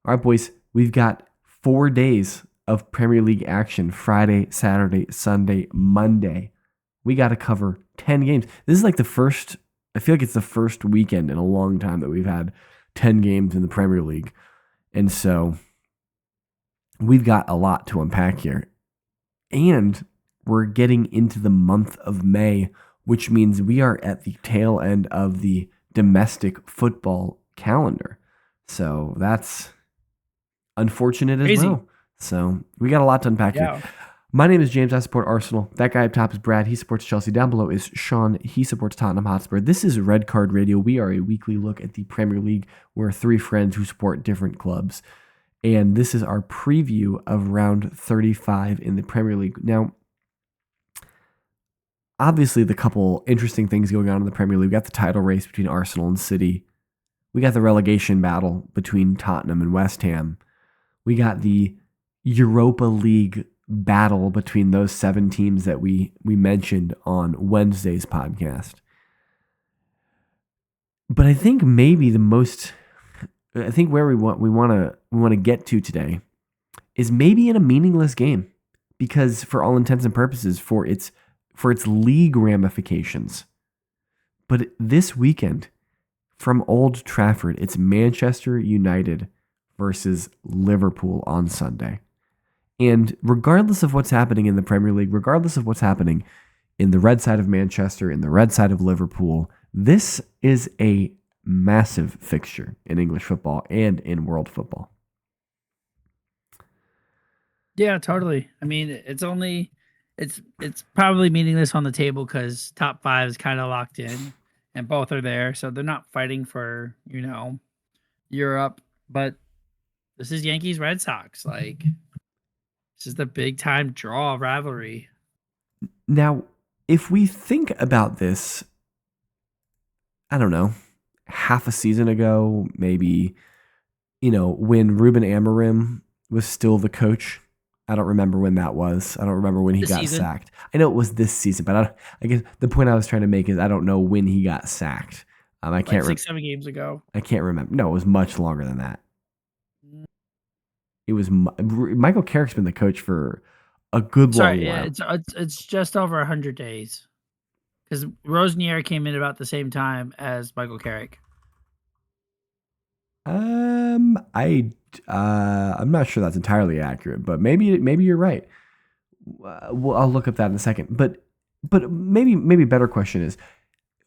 All right, boys, we've got 4 days of Premier League action: Friday, Saturday, Sunday, Monday. We got to cover 10 games. This is like the first, I feel like it's the first weekend in a long time that we've had 10 games in the Premier League. And so we've got a lot to unpack here. And we're getting into the month of May, which means we are at the tail end of the domestic football calendar. So that's unfortunate as Crazy. well. So we got a lot to unpack Yeah. here. My name is James. I support Arsenal. That guy up top is Brad. He supports Chelsea. Down below is Sean. He supports Tottenham Hotspur. This is Red Card Radio. We are a weekly look at the Premier League. We're three friends who support different clubs. And this is our preview of round 35 in the Premier League. Now, obviously, the couple interesting things going on in the Premier League. We got the title race between Arsenal and City. We got the relegation battle between Tottenham and West Ham. We got the Europa League battle between those 7 teams that we mentioned on Wednesday's podcast. But I think maybe where we want to get to today is maybe in a meaningless game, because for all intents and purposes, for its league ramifications. But this weekend from Old Trafford, it's Manchester United versus Liverpool on Sunday. And regardless of what's happening in the Premier League, regardless of what's happening in the red side of Manchester, in the red side of Liverpool, this is a massive fixture in English football and in world football. Yeah, totally. I mean, it's probably meaningless on the table because top 5 is kind of locked in and both are there. So they're not fighting for, Europe. But this is Yankees Red Sox. Like, this is the big time draw rivalry. Now, if we think about this, I don't know, half a season ago, maybe, when Ruben Amorim was still the coach. I don't remember when that was. I don't remember when he got sacked. I know it was this season, but I guess the point I was trying to make is I don't know when he got sacked. I can't remember. 6-7 games ago. I can't remember. No, it was much longer than that. It was Michael Carrick's been the coach for a good long while. It's just over 100 days. Because Rosenier came in about the same time as Michael Carrick. I'm not sure that's entirely accurate, but maybe you're right. I'll look up that in a second. But maybe a better question is,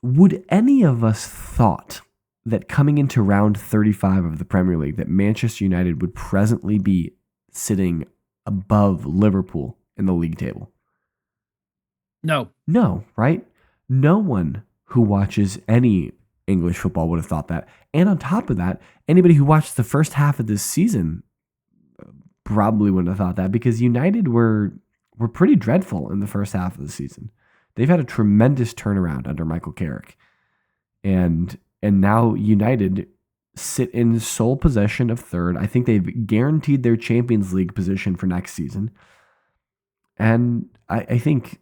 would any of us thought that coming into round 35 of the Premier League that Manchester United would presently be sitting above Liverpool in the league table? No, right? No one who watches any English football would have thought that. And on top of that, anybody who watched the first half of this season probably wouldn't have thought that, because United were pretty dreadful in the first half of the season. They've had a tremendous turnaround under Michael Carrick. And now United sit in sole possession of third. I think they've guaranteed their Champions League position for next season. And I think,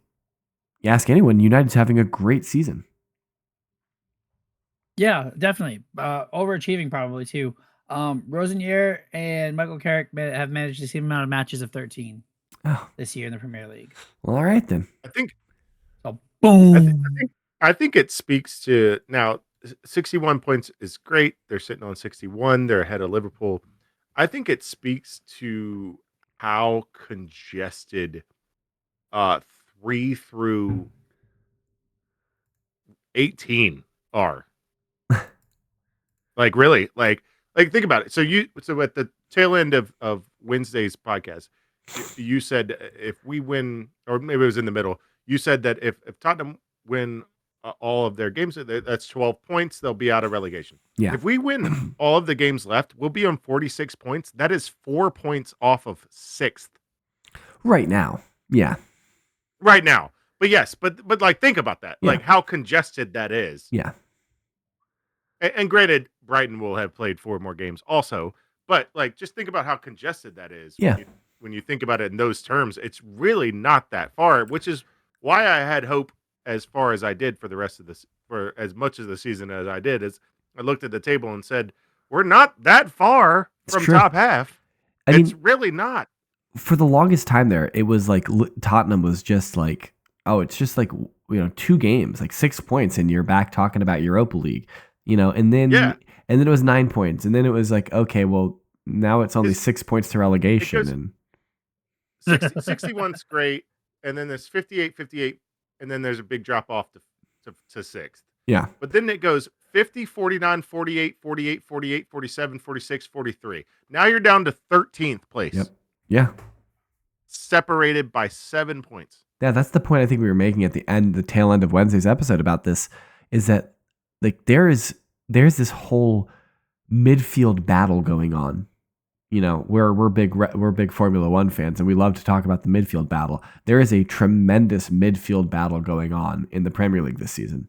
you ask anyone, United's having a great season. Yeah, definitely. Overachieving probably too. Rosenier and Michael Carrick have managed the same amount of matches of 13 this year in the Premier League. Well, all right then. I think. So, boom. I think it speaks to, now 61 points is great. They're sitting on 61. They're ahead of Liverpool. I think it speaks to how congested 3 through 18 are. Like, really, like think about it. So at the tail end of Wednesday's podcast, you said if we win, or maybe it was in the middle, you said that if Tottenham win all of their games, that's 12 points. They'll be out of relegation. Yeah. If we win all of the games left, we'll be on 46 points. That is 4 points off of 6th. Right now. Yeah. Right now. But yes, but like, think about that. Yeah. Like, how congested that is. Yeah. And granted, Brighton will have played 4 more games also, but like, just think about how congested that is. Yeah. When you think about it in those terms, it's really not that far, which is why I had hope as far as I did for the rest of this, for as much of the season as I did, is I looked at the table and said, we're not that far from true. top half. It's really not. For the longest time there, it was like Tottenham was just like, oh, it's just like, 2 games, like 6 points, and you're back talking about Europa League, and then it was 9 points, and then it was like, okay, well, now it's only 6 points to relegation, and 61's great, and then there's 58, and then there's a big drop off to 6th. Yeah. But then it goes 50, 49, 48, 48, 48, 47, 46, 43. Now you're down to 13th place. Yep. Yeah. Separated by 7 points. Yeah, that's the point I think we were making at the tail end of Wednesday's episode about this, is that like there's this whole midfield battle going on. We're big Formula One fans, and we love to talk about the midfield battle. There is a tremendous midfield battle going on in the Premier League this season.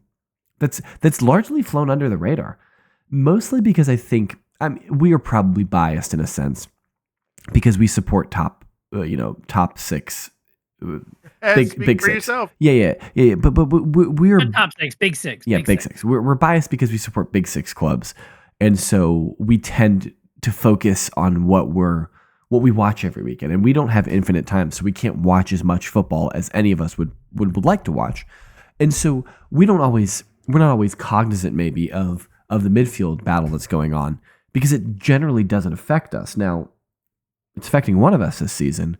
That's largely flown under the radar, mostly because I think we are probably biased in a sense because we support top 6. Big for 6. Yourself. Yeah. But we're top 6, big 6. Yeah, big 6. We're biased because we support big 6 clubs, and so we tend to focus on what we watch every weekend, and we don't have infinite time, so we can't watch as much football as any of us would like to watch, and so we're not always cognizant maybe of the midfield battle that's going on because it generally doesn't affect us. Now, it's affecting one of us this season.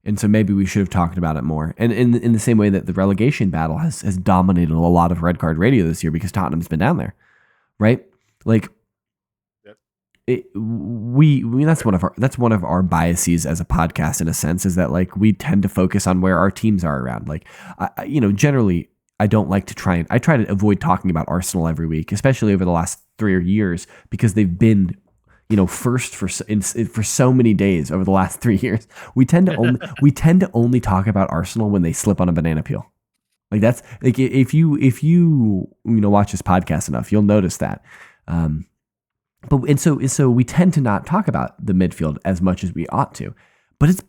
And so maybe we should have talked about it more. And in the same way that the relegation battle has dominated a lot of red card radio this year because Tottenham's been down there, right? Like, that's one of our biases as a podcast in a sense, is that like we tend to focus on where our teams are around. Like, generally I don't like to I try to avoid talking about Arsenal every week, especially over the last 3 years, because they've been first for so many days over the last 3 years. We tend to only talk about Arsenal when they slip on a banana peel. Like that's like if you watch this podcast enough, you'll notice that. So we tend to not talk about the midfield as much as we ought to. But it's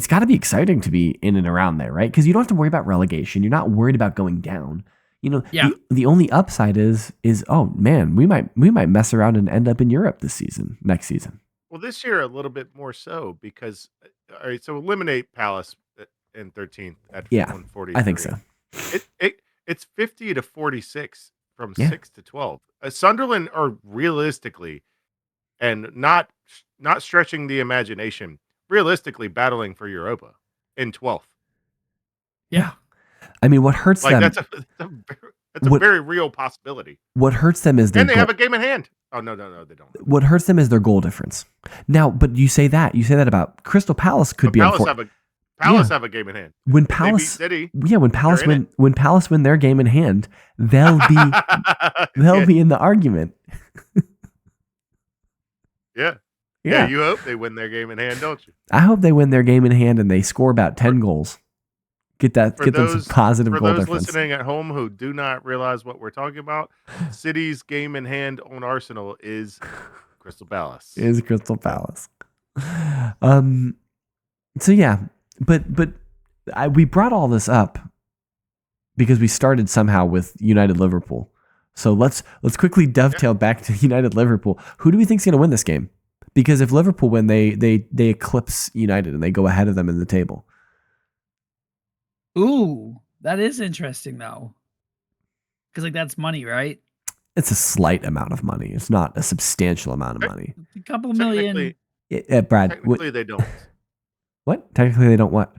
got to be exciting to be in and around there, right? Because you don't have to worry about relegation. You're not worried about going down. The only upside is oh man, we might mess around and end up in Europe next season. Well, this year a little bit more so because all right, so eliminate Palace in 13th at 140. I think so. It's 50 to 46 from 6 to 12. Sunderland are realistically, and not stretching the imagination, realistically battling for Europa in 12th. Yeah. I mean, what hurts them? That's a very real possibility. What hurts them is they have a game in hand. Oh no, they don't. What hurts them is their goal difference. Now, but you say that about Crystal Palace could be Palace have a game in hand. When Palace, City, when Palace win their game in hand, they'll be in the argument. Yeah, you hope they win their game in hand, don't you? I hope they win their game in hand and they score about 10 goals. Get them some positive goal difference. For those listening at home who do not realize what we're talking about, City's game in hand on Arsenal is Crystal Palace. So yeah, but we brought all this up because we started somehow with United Liverpool. So let's quickly dovetail back to United Liverpool. Who do we think is going to win this game? Because if Liverpool win, they eclipse United and they go ahead of them in the table. Ooh, that is interesting though. Because that's money, right? It's a slight amount of money. It's not a substantial amount of money. A couple million. Brad. Technically, they don't. What? Technically, they don't what?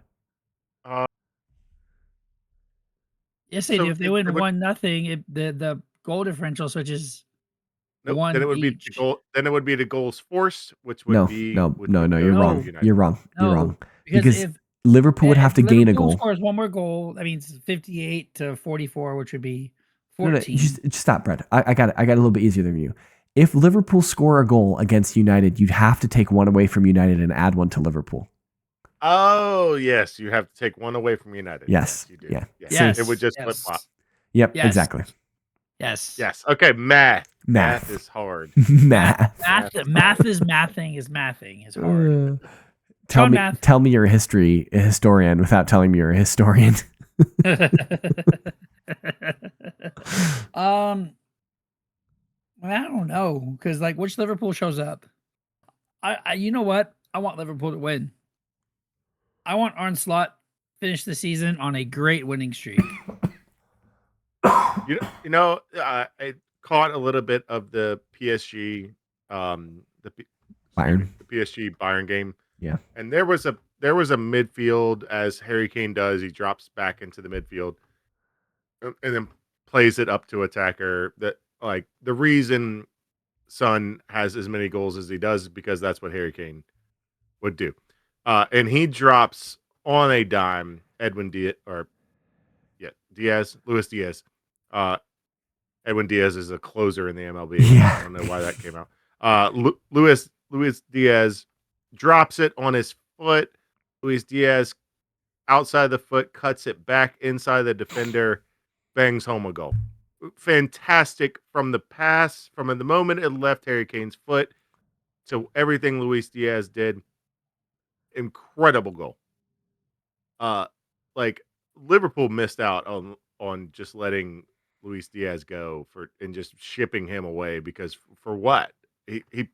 Yes, they do. If they win 1-0, the goal differential switches. Nope, then it would be the goal. Then it would be the goals forced, which would no. You're wrong. You're wrong. Because if Liverpool would have to gain a goal. Scores one more goal. That means 58 to 44, which would be 14. No, just stop, Brad. I got it. I got it a little bit easier than you. If Liverpool score a goal against United, you'd have to take one away from United and add one to Liverpool. Oh yes, you have to take one away from United. Yes, you do. Yeah. Yes. It would just flip flop. Yep. Yes. Exactly. Yes. Okay. Math is hard. Math is mathing is hard. Tell me you're a historian without telling me you're a historian. I don't know, because which Liverpool shows up? You know what? I want Liverpool to win. I want Arne Slot finish the season on a great winning streak. I caught a little bit of the PSG, Bayern. the PSG Bayern game. Yeah. And there was a midfield, as Harry Kane does. He drops back into the midfield and then plays it up to attacker. That like the reason Son has as many goals as he does is because that's what Harry Kane would do. And he drops on a dime Luis Diaz. Edwin Diaz is a closer in the MLB. Yeah. I don't know why that came out. Luis Diaz drops it on his foot. Luis Diaz outside the foot, cuts it back inside the defender, bangs home a goal. Fantastic from the pass, from the moment it left Harry Kane's foot to everything Luis Diaz did. Incredible goal. Like Liverpool missed out on just letting Luis Diaz go and just shipping him away, because for what? He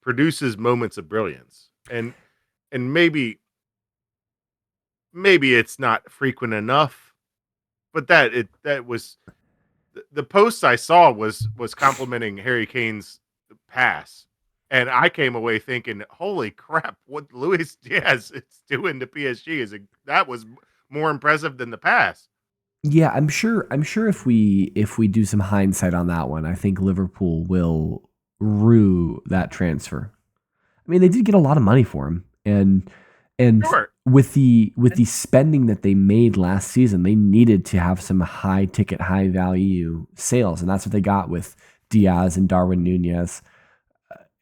produces moments of brilliance. And maybe it's not frequent enough, but that was the posts I saw was complimenting Harry Kane's pass. And I came away thinking, holy crap, what Luis Diaz is doing to PSG that was more impressive than the pass. Yeah, I'm sure if we do some hindsight on that one, I think Liverpool will rue that transfer. I mean, they did get a lot of money for him, and Sure. with the spending that they made last season, they needed to have some high ticket, high value sales, and that's what they got with Diaz and Darwin Nunez.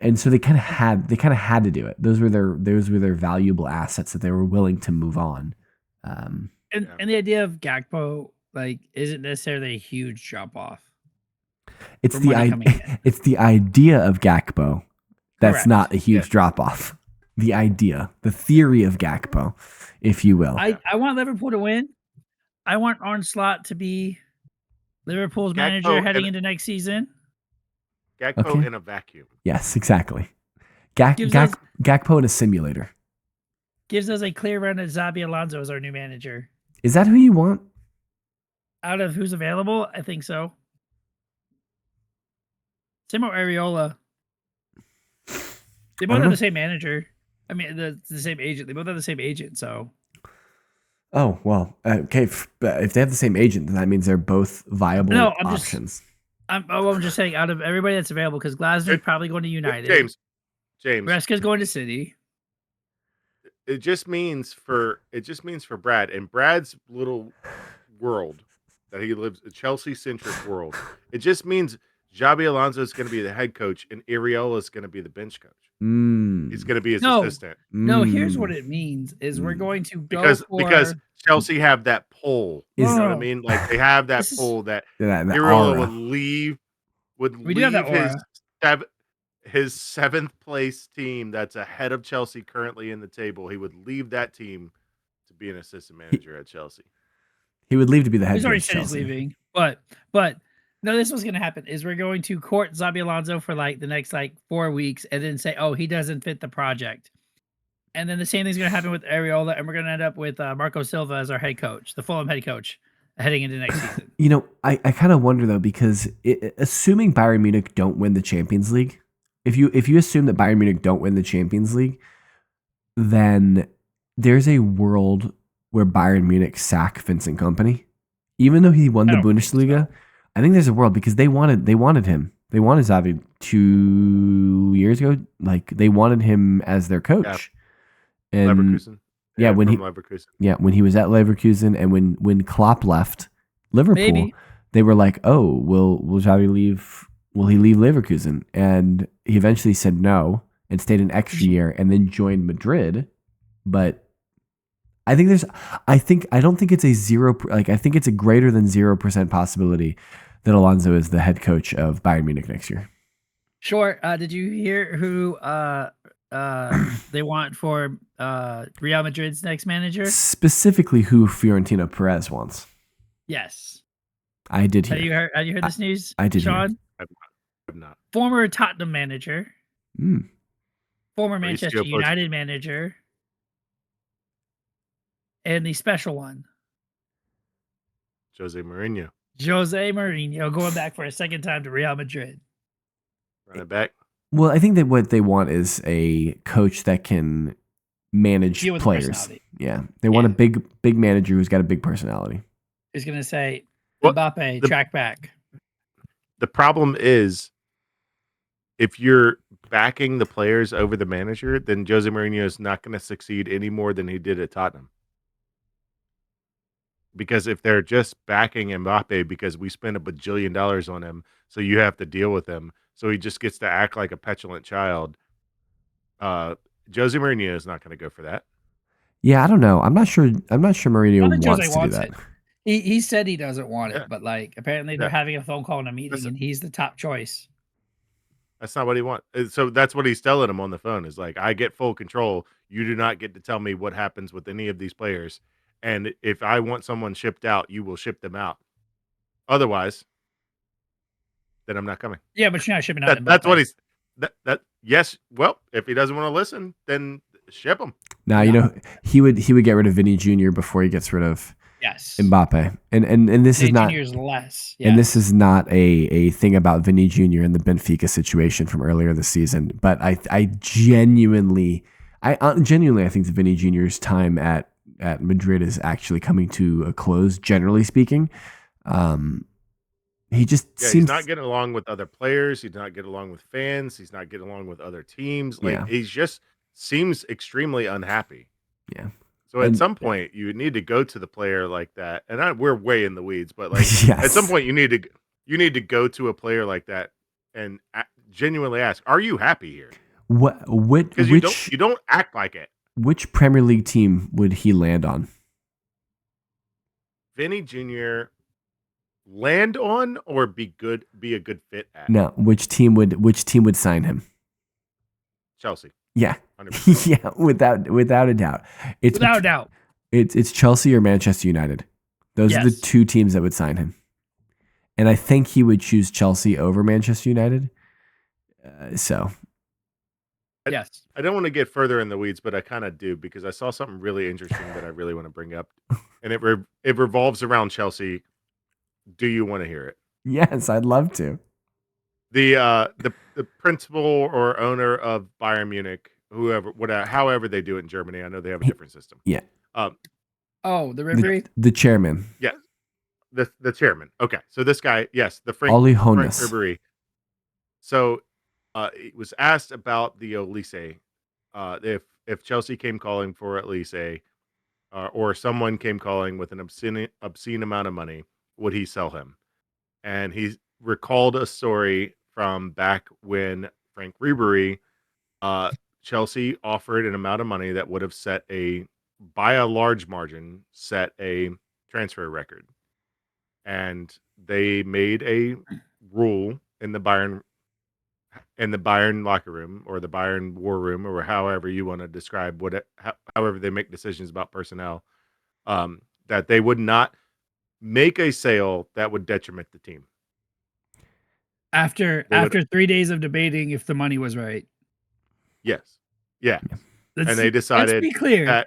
And so they kind of had to do it. Those were their valuable assets that they were willing to move on. And the idea of Gakpo isn't necessarily a huge drop off. It's the idea of Gakpo that's Correct. not a huge drop off. The idea, the theory of Gakpo, if you will. I want Liverpool to win. I want Arne Slot to be Liverpool's manager heading into next season. Gakpo in a vacuum. Yes, exactly. Gakpo in a simulator. Gives us a clear run at Xabi Alonso as our new manager. Is that who you want? Out of who's available, I think so. Simo Areola. They both have the same manager. I mean, the same agent. They both have the same agent, so. Oh, well, okay. If they have the same agent, then that means they're both viable options. I'm just saying, out of everybody that's available, because Glasner's probably going to United. James. Reska's going to City. It just means for Brad and Brad's little world that he lives, a Chelsea-centric world. It just means Xabi Alonso is going to be the head coach and Areola is going to be the bench coach. He's going to be his assistant. No, here's what it means: is we're going to go because Chelsea have that pull. You know what I mean? Like they have that pull that Areola would leave his seventh place team that's ahead of Chelsea currently in the table. He would leave that team to be an assistant manager at Chelsea. He would leave to be the head coach. He's already said he's leaving, but no, this was going to happen. Is we're going to court Xabi Alonso for the next 4 weeks, and then say, oh, he doesn't fit the project, and then the same thing's going to happen with Areola, and we're going to end up with Marco Silva as our head coach, the Fulham head coach, heading into next season. You know, I kind of wonder though, because assuming Bayern Munich don't win the Champions League, if you assume that Bayern Munich don't win the Champions League, then there's a world where Bayern Munich sack Vincent Kompany, even though he won the Bundesliga. I think there's a world because they wanted him. They wanted Xavi 2 years ago. They wanted him as their coach. Yeah. And Leverkusen. When he was at Leverkusen, and when Klopp left Liverpool, they were like, "Oh, will Xavi leave? Will he leave Leverkusen?" And he eventually said no and stayed an extra year and then joined Madrid. But I don't think it's a zero. I think it's a greater than 0% possibility that Alonso is the head coach of Bayern Munich next year. Sure. Did you hear who they want for Real Madrid's next manager? Specifically, who Fiorentino Perez wants. Yes. I did hear. Have you heard this news? I did, Sean? I've not. Former Tottenham manager. former Mauricio Manchester Pochettino. United manager, and the special one, Jose Mourinho. Jose Mourinho, going back for a second time to Real Madrid. Run it back. Well, I think that what they want is a coach that can manage Deal with the players. personality. Yeah, they want a big manager who's got a big personality. He's going to say, Well, Mbappe, track back. The problem is, if you're backing the players over the manager, then Jose Mourinho is not going to succeed any more than he did at Tottenham. Because if they're just backing Mbappe because we spent $1 bajillion on him, so you have to deal with him, so he just gets to act like a petulant child, Jose Mourinho is not going to go for that. Yeah, I don't know. I'm not sure Mourinho wants to do that. He said he doesn't want it, but like apparently they're having a phone call in a meeting, and he's the top choice. That's not what he wants. So that's what he's telling him on the phone. Is like, I get full control. You do not get to tell me what happens with any of these players. And if I want someone shipped out, you will ship them out. Otherwise, then I'm not coming. Yeah, but you're not shipping out. That's what he's. Yes. Well, if he doesn't want to listen, then ship him. Now you know he would get rid of Vinny Jr. before he gets rid of Mbappe. And this Vinny is not Jr. is less. And this is not a thing about Vinny Jr. and the Benfica situation from earlier this season. But I genuinely I think that Vinny Jr.'s time at Madrid is actually coming to a close, generally speaking. He just seems he's not getting along with other players. He's not getting along with fans. He's not getting along with other teams. Like he's just seems extremely unhappy. Yeah. So at some point you need to go to the player like that. And we're way in the weeds, but like at some point you need to go to a player like that and genuinely ask, "Are you happy here?" Because you don't act like it. Which Premier League team would he land on? Vinny Jr. land on or be a good fit at? No, which team would sign him? Chelsea. Yeah. 100%. Yeah, without a doubt. Without a doubt. It's Chelsea or Manchester United. Those are the two teams that would sign him. And I think he would choose Chelsea over Manchester United. Yes. I don't want to get further in the weeds, but I kind of do because I saw something really interesting that I really want to bring up. And it revolves around Chelsea. Do you want to hear it? Yes, I'd love to. The principal or owner of Bayern Munich, however they do it in Germany, I know they have a different system. Yeah. The referee, the chairman. Yes, the chairman. Okay, so this guy, yes, the Frank Ribery. So it was asked about the Olise, if Chelsea came calling for Olise, or someone came calling with an obscene amount of money, would he sell him? And he recalled a story from back when Frank Ribery, Chelsea offered an amount of money that would have by a large margin, set a transfer record. And they made a rule in the Bayern locker room or the Bayern war room, or however you want to describe however they make decisions about personnel, that they would not make a sale that would detriment the team. After 3 days of debating if the money was right. Yes. Yeah. And they decided. Let's be clear.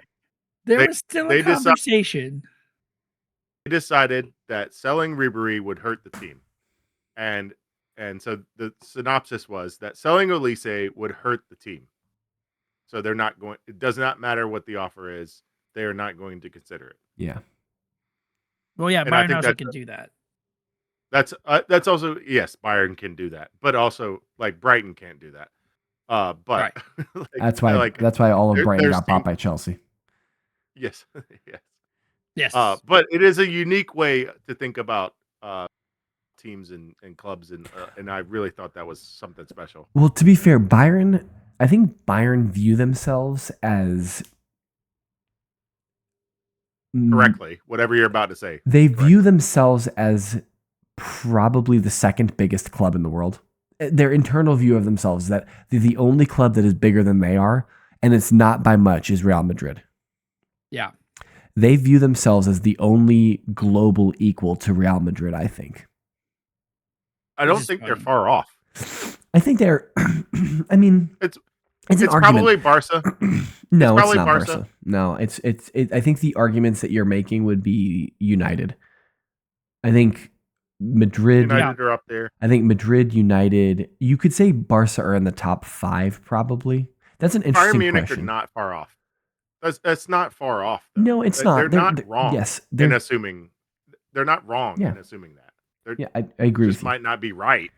There was still a conversation. They decided that selling Ribery would hurt the team. And so the synopsis was that selling Olise would hurt the team. So they're not going. It does not matter what the offer is. They are not going to consider it. Yeah. Well, yeah, Bayern also can do that. That's also, yes, Bayern can do that, but also like Brighton can't do that. But right. that's why all of Brighton got bought by Chelsea. Yes, yes. But it is a unique way to think about teams and clubs, and I really thought that was something special. Well, to be fair, I think Bayern view themselves as correctly, whatever you're about to say. They view themselves as probably the second biggest club in the world. Their internal view of themselves that the only club that is bigger than they are, and it's not by much, is Real Madrid. Yeah. They view themselves as the only global equal to Real Madrid, I think. I don't think they're far off. I think they're I mean, It's an argument. Probably Barca. No, it's probably not Barca. Barca. No, it's I think the arguments that you're making would be United. I think Madrid. United are up there. I think Madrid, United. You could say Barca are in the top 5, probably. That's an interesting Bayern Munich question. are not far off. That's not far off. Though. No, it's not. They're not wrong. Yes, in assuming they're not wrong Yeah. in assuming that. Yeah, I agree with Just you. might not be right.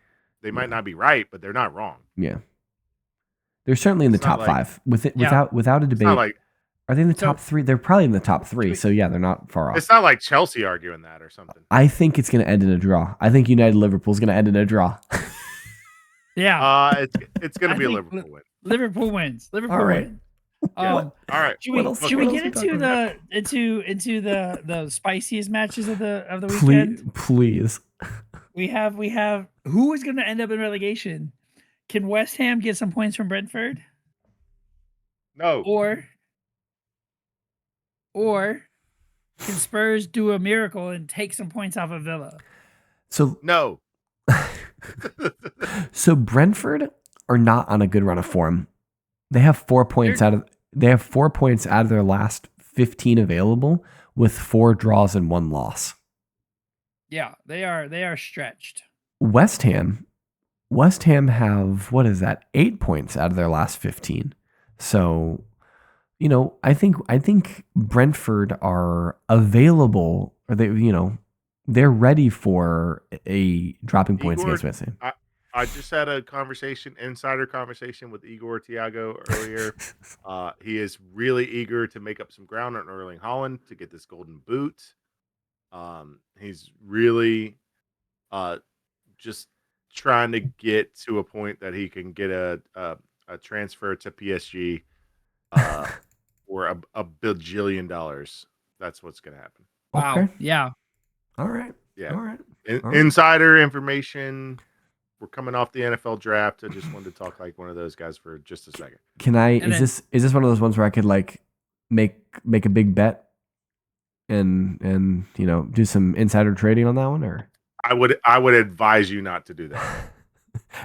They might not be right, but they're not wrong. Yeah, they're certainly in the It's not top like- 5 without a It's debate. not like Are they in the top 3? They're probably in the top 3. So yeah, they're not far off. it's not like Chelsea arguing that or something. I think it's going to end in a draw. I think United Liverpool is going to end in a draw. Yeah. It's going to I be a think Liverpool win. Liverpool wins. Liverpool All right. wins. Yeah. All right. Should What we, else- should what we else get we talking into the spiciest matches of the weekend? Please. We have who is going to end up in relegation? Can West Ham get some points from Brentford, No. or can Spurs do a miracle and take some points off of Villa? So No. So Brentford are not on a good run of form. They have 4 points out of their last 15 available, with 4 draws and 1 loss. Yeah, they are stretched. West Ham have, what is that? 8 points out of their last 15. So, I think Brentford are available, or they're ready for a dropping points Igor, against West Ham. I just had a insider conversation with Igor Thiago earlier. He is really eager to make up some ground on Erling Haaland to get this golden boot. He's really just trying to get to a point that he can get a transfer to PSG for a bajillion dollars. That's what's going to happen. Wow. Okay. Yeah. All right. Yeah. All right. Insider information. We're coming off the NFL draft. I just wanted to talk like one of those guys for just a second. Can I? And Is this one of those ones where I could like make a big bet and do some insider trading on that one, or I would advise you not to do that.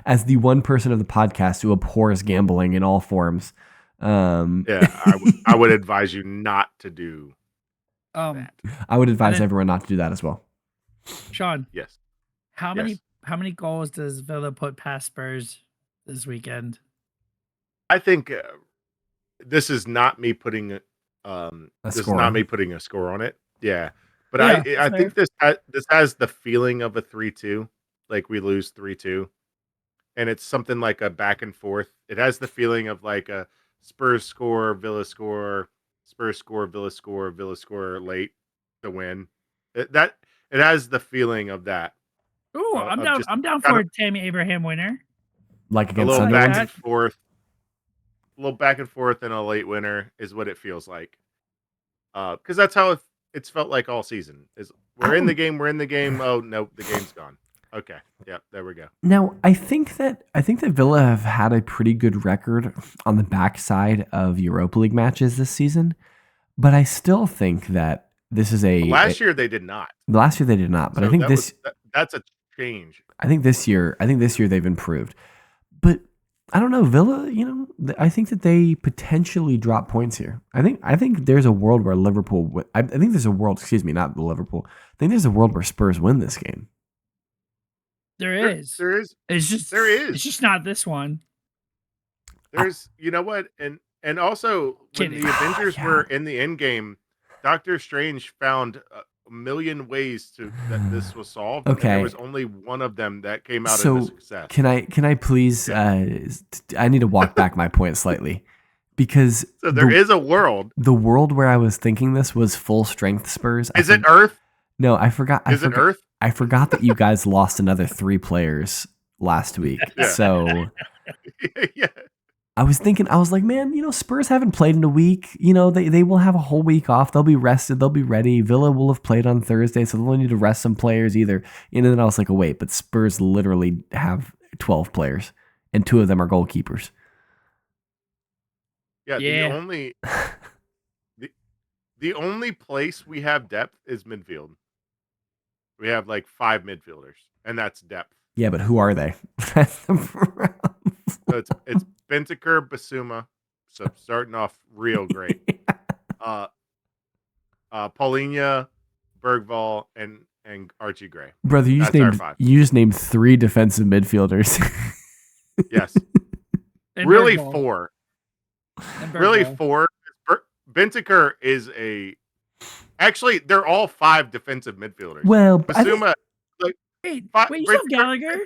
as the one person of the podcast who abhors gambling in all forms? Yeah, I would advise you not to do that. I would advise And then- everyone not to do that as well. Sean, Yes. how Yes. many goals does Villa put past Spurs this weekend? I think this is not me putting this is score not on me it. putting a score on it. Yeah. But Yeah, I fair. think this has the feeling of a 3-2, like we lose 3-2. And it's something like a back and forth. It has the feeling of like a Spurs score, Villa score, Spurs score, Villa score late to win. It has the feeling of that. Ooh, I'm of down. just I'm down kind for of- a Tammy Abraham winner. Like A against little Sunderland. back and forth. A little back and forth and a late winner is what it feels like. Because that's how it's felt like all season. Is we're in the game. Oh no, the game's gone. Okay, yeah, there we go. Now, I think that Villa have had a pretty good record on the backside of Europa League matches this season, but I still think that this is Last year they did not. Last year they did not, but So I think that's a change. I think this year they've improved. But I don't know, Villa, I think that they potentially drop points here. I think there's a world where Liverpool I think there's a world, not Liverpool. I think there's a world where Spurs win this game. There is. There is. It's just. There is. It's just not this one. There's. You know what? And also when Kidding. the Avengers Yeah. were in the end game, Doctor Strange found a million ways that this was solved. Okay. And there was only one of them that came out So, as a success. Can I please I need to walk back my point slightly, because So there is a world. the world where I was thinking this was full strength Spurs. Is it Earth? No, I forgot. Is it Earth? I forgot that you guys lost another 3 players last week. Yeah. So Yeah. I was like, man, Spurs haven't played in a week. They will have a whole week off. They'll be rested. They'll be ready. Villa will have played on Thursday, so they'll need to rest some players either. And then I was like, oh, wait, but Spurs literally have 12 players, and 2 of them are goalkeepers. Yeah. Yeah. The only place we have depth is midfield. We have like 5 midfielders, and that's depth. Yeah, but who are they? That's the problem. So Bentancur, Basuma. So starting off real great. Paulinho, Bergvall, and Archie Gray. Brother, you just named 3 defensive midfielders. Yes. And Really Bergvall. 4. And Really Bergvall. 4. Bentancur is actually they're all 5 defensive midfielders. Well, Basuma, Wait, you still have Gallagher?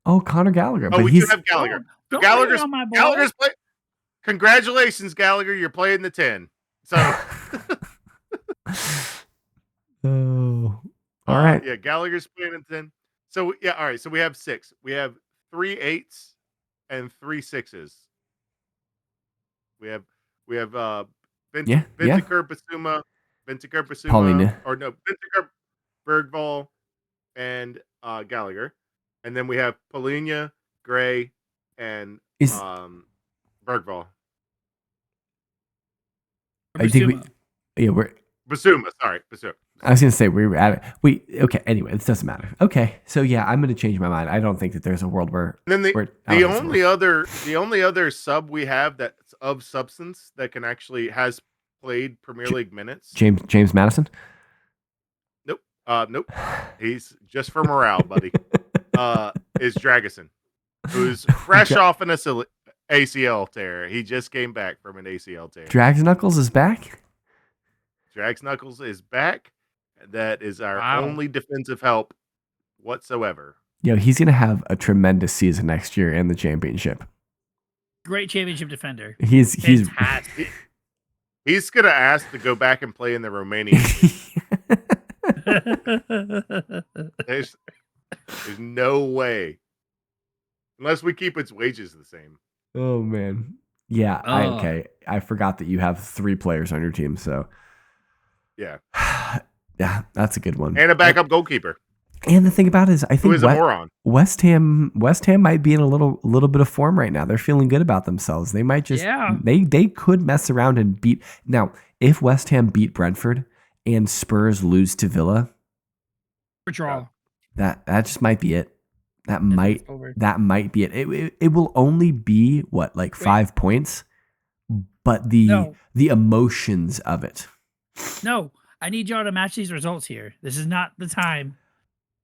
Oh, Conor Gallagher. Oh, but we do have Gallagher. Don't Gallagher's on my boy. Gallagher's play. Congratulations, Gallagher. You're playing the 10. So oh. All right. Yeah, Gallagher's playing in 10. So yeah, all right. So we have 6. We have 3 8s and 3 6s. We have Bentancur, Basuma, Paulinho. or no, Bentancur, Bergvall, and Gallagher, and then we have Paulinho, Gray, and Bergvall. I think we're Basuma. Sorry, Basuma. I was going to say we were at it. Okay. Anyway, it doesn't matter. Okay. So yeah, I'm going to change my mind. I don't think that there's a world where. And then the only other sub we have that's of substance that can actually has played Premier League minutes. James Madison. Nope. Nope. He's just for morale, buddy. Is Dragusin, who's fresh off an ACL tear. He just came back from an ACL tear. Drags Knuckles is back. Drags Knuckles is back. That is our only defensive help whatsoever. Yo, he's gonna have a tremendous season next year in the championship. Great championship defender. He's gonna ask to go back and play in the Romanian. There's no way, unless we keep its wages the same. Oh man, yeah. I forgot that you have 3 players on your team, so yeah. Yeah, that's a good one. And a backup goalkeeper. And the thing about it is, I think who is a moron. West Ham might be in a little bit of form right now. They're feeling good about themselves. They might just they could mess around and beat. Now, if West Ham beat Brentford and Spurs lose to Villa, draw. That just might be it. That might be it. It will only be 5 points, but the emotions of it. No. I need y'all to match these results here. This is not the time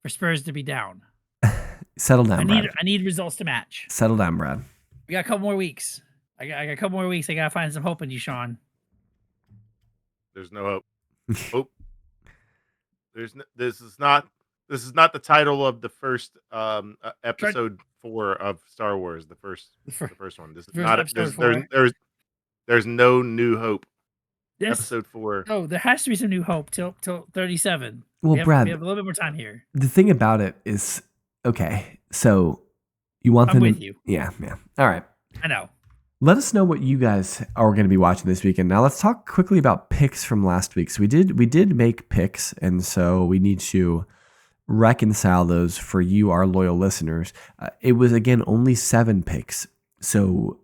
for Spurs to be down. Settle down, Brad. I need results to match. Settle down, Brad. We got a couple more weeks. I got a couple more weeks. I gotta find some hope in you, Sean. There's no hope. Hope. This is not the title of the first episode 4 of Star Wars. The first one. This is not. There's no new hope. Episode 4. Oh, there has to be some new hope till 37. Well, Brad, we have a little bit more time here. The thing about it is, okay, so you want I'm with you. Yeah. All right. I know. Let us know what you guys are going to be watching this weekend. Now, let's talk quickly about picks from last week. So we did make picks, and so we need to reconcile those for you, our loyal listeners. It was again only 7 picks. So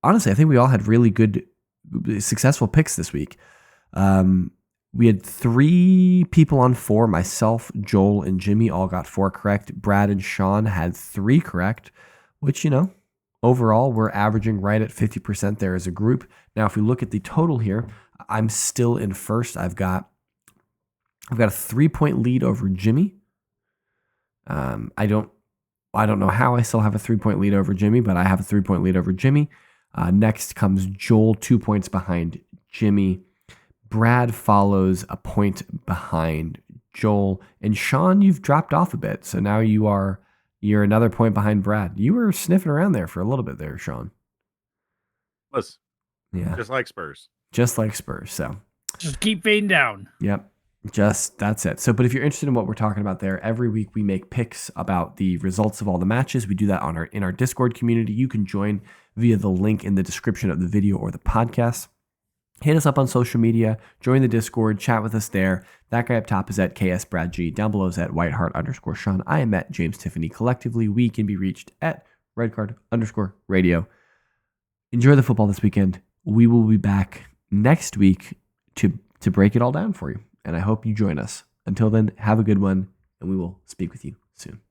honestly, I think we all had really good, successful picks this week. We had 3 people on 4. Myself, Joel, and Jimmy all got 4 correct. Brad and Sean had 3 correct, which, overall, we're averaging right at 50% there as a group. Now, if we look at the total here, I'm still in first. I've got a 3-point lead over Jimmy. I don't know how I still have a 3-point lead over Jimmy, but I have a 3-point lead over Jimmy. Next comes Joel, 2 points behind Jimmy. Brad follows a point behind Joel. And Sean, you've dropped off a bit. So now you're another point behind Brad. You were sniffing around there for a little bit there, Sean. Was. Yeah. Just like Spurs. So just keep fading down. Yep. That's it. So, but if you're interested in what we're talking about there, every week we make picks about the results of all the matches. We do that in our Discord community. You can join via the link in the description of the video or the podcast. Hit us up on social media, join the Discord, chat with us there. That guy up top is at KSBradG. Down below is at Whiteheart_Sean. I am at James Tiffany. Collectively, we can be reached at Redcard_Radio. Enjoy the football this weekend. We will be back next week to break it all down for you. And I hope you join us. Until then, have a good one, and we will speak with you soon.